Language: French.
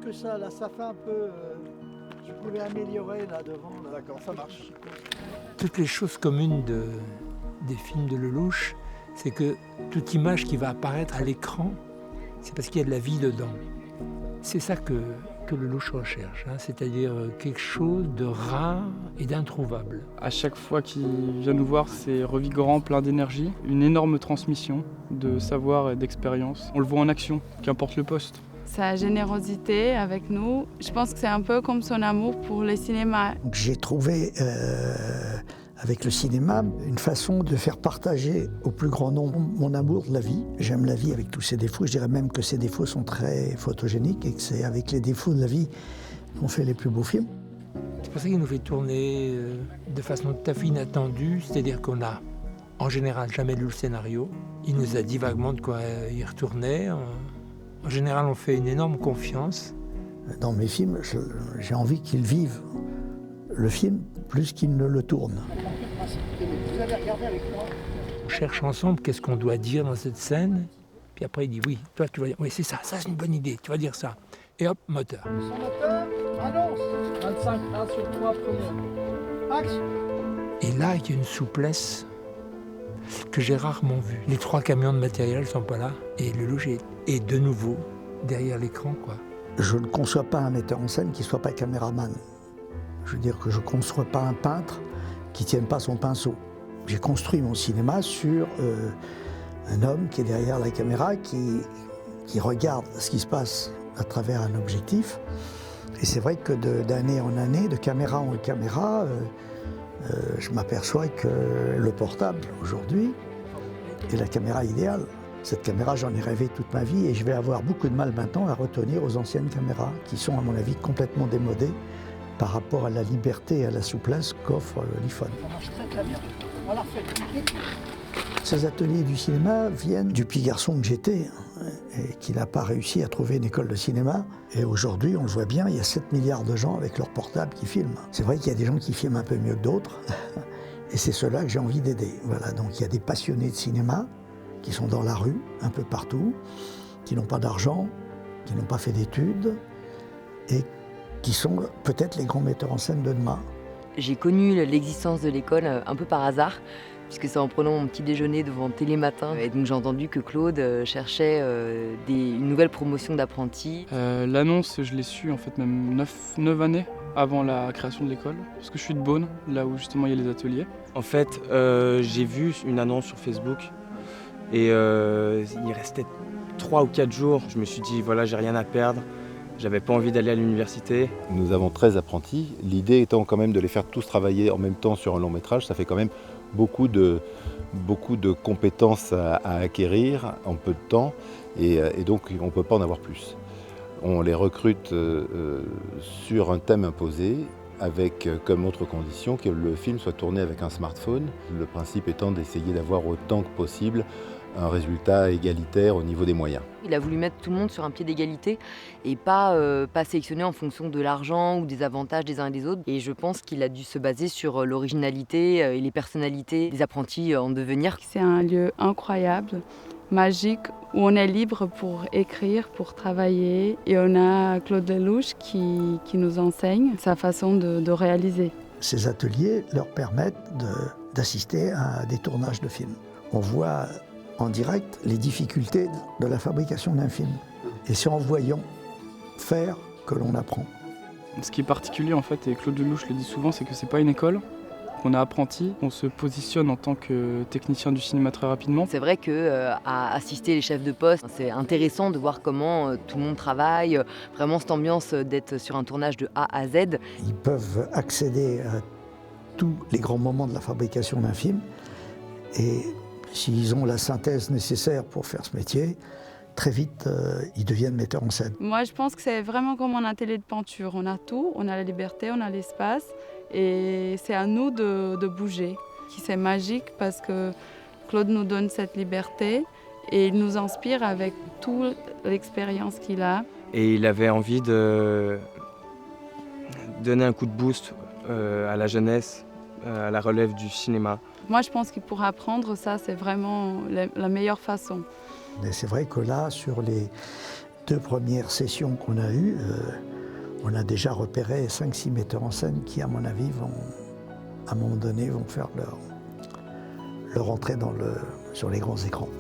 que ça, là, ça fait un peu... je pouvais améliorer là devant. Là. D'accord, ça marche. Toutes les choses communes des films de Lelouch, c'est que toute image qui va apparaître à l'écran, c'est parce qu'il y a de la vie dedans. C'est ça que Lelouch recherche, hein, c'est-à-dire quelque chose de rare et d'introuvable. À chaque fois qu'il vient nous voir, c'est revigorant, plein d'énergie, une énorme transmission de savoir et d'expérience. On le voit en action, qu'importe le poste. Sa générosité avec nous, je pense que c'est un peu comme son amour pour le cinéma. J'ai trouvé avec le cinéma une façon de faire partager au plus grand nombre mon amour de la vie. J'aime la vie avec tous ses défauts. Je dirais même que ses défauts sont très photogéniques et que c'est avec les défauts de la vie qu'on fait les plus beaux films. C'est pour ça qu'il nous fait tourner de façon tout à fait inattendue, c'est-à-dire qu'on a en général jamais lu le scénario. Il nous a dit vaguement de quoi il retournait. En général, on fait une énorme confiance. Dans mes films, j'ai envie qu'ils vivent le film plus qu'ils ne le tournent. Vous avez regardé avec moi? On cherche ensemble qu'est-ce qu'on doit dire dans cette scène. Puis après, il dit oui, toi tu vas dire, oui c'est ça c'est une bonne idée, tu vas dire ça. Et hop, moteur. Son moteur, annonce. 25, 1 sur 3, première. Action. Et là, il y a une souplesse que j'ai rarement vue. Les 3 camions de matériel ne sont pas là. Et Lelouch est de nouveau derrière l'écran, quoi. Je ne conçois pas un metteur en scène qui ne soit pas caméraman. Je veux dire que je ne conçois pas un peintre qui ne tienne pas son pinceau. J'ai construit mon cinéma sur un homme qui est derrière la caméra, qui regarde ce qui se passe à travers un objectif. Et c'est vrai que d'année en année, de caméra en caméra, je m'aperçois que le portable, aujourd'hui, est la caméra idéale. Cette caméra, j'en ai rêvé toute ma vie et je vais avoir beaucoup de mal maintenant à retenir aux anciennes caméras qui sont, à mon avis, complètement démodées par rapport à la liberté et à la souplesse qu'offre l'iPhone. Ça marche très bien. On la refait. Ces ateliers du cinéma viennent du petit garçon que j'étais et qui n'a pas réussi à trouver une école de cinéma. Et aujourd'hui, on le voit bien, il y a 7 milliards de gens avec leur portable qui filment. C'est vrai qu'il y a des gens qui filment un peu mieux que d'autres et c'est ceux-là que j'ai envie d'aider. Voilà, donc il y a des passionnés de cinéma qui sont dans la rue, un peu partout, qui n'ont pas d'argent, qui n'ont pas fait d'études et qui sont peut-être les grands metteurs en scène de demain. J'ai connu l'existence de l'école un peu par hasard, puisque c'est en prenant mon petit déjeuner devant Télématin. Et donc j'ai entendu que Claude cherchait une nouvelle promotion d'apprentis. L'annonce, je l'ai su en fait même 9 années avant la création de l'école, parce que je suis de Beaune, là où justement il y a les ateliers. En fait, j'ai vu une annonce sur Facebook et il restait 3 ou 4 jours. Je me suis dit, voilà, j'ai rien à perdre. J'avais pas envie d'aller à l'université. Nous avons 13 apprentis. L'idée étant quand même de les faire tous travailler en même temps sur un long métrage. Ça fait quand même beaucoup de compétences à acquérir en peu de temps. Et donc on ne peut pas en avoir plus. On les recrute sur un thème imposé, avec comme autre condition que le film soit tourné avec un smartphone. Le principe étant d'essayer d'avoir autant que possible un résultat égalitaire au niveau des moyens. Il a voulu mettre tout le monde sur un pied d'égalité et pas sélectionner en fonction de l'argent ou des avantages des uns et des autres. Et je pense qu'il a dû se baser sur l'originalité et les personnalités des apprentis en devenir. C'est un lieu incroyable, magique, où on est libre pour écrire, pour travailler. Et on a Claude Lelouch qui nous enseigne sa façon de réaliser. Ces ateliers leur permettent d'assister à des tournages de films. On voit en direct les difficultés de la fabrication d'un film. Et c'est en voyant faire que l'on apprend. Ce qui est particulier en fait, et Claude Lelouch le dit souvent, c'est que c'est pas une école. On est apprenti, on se positionne en tant que technicien du cinéma très rapidement. C'est vrai qu'à assister les chefs de poste, c'est intéressant de voir comment tout le monde travaille, vraiment cette ambiance d'être sur un tournage de A à Z. Ils peuvent accéder à tous les grands moments de la fabrication d'un film et s'ils ont la synthèse nécessaire pour faire ce métier, très vite, ils deviennent metteurs en scène. Moi, je pense que c'est vraiment comme un atelier de peinture. On a tout, on a la liberté, on a l'espace. Et c'est à nous de bouger. C'est magique parce que Claude nous donne cette liberté et il nous inspire avec toute l'expérience qu'il a. Et il avait envie de donner un coup de boost à la jeunesse, à la relève du cinéma. Moi, je pense qu'il pourra apprendre ça, c'est vraiment la meilleure façon. Mais c'est vrai que là, sur 2 premières sessions qu'on a eues, on a déjà repéré 5-6 metteurs en scène qui, à mon avis, à un moment donné, vont faire leur entrée sur les grands écrans.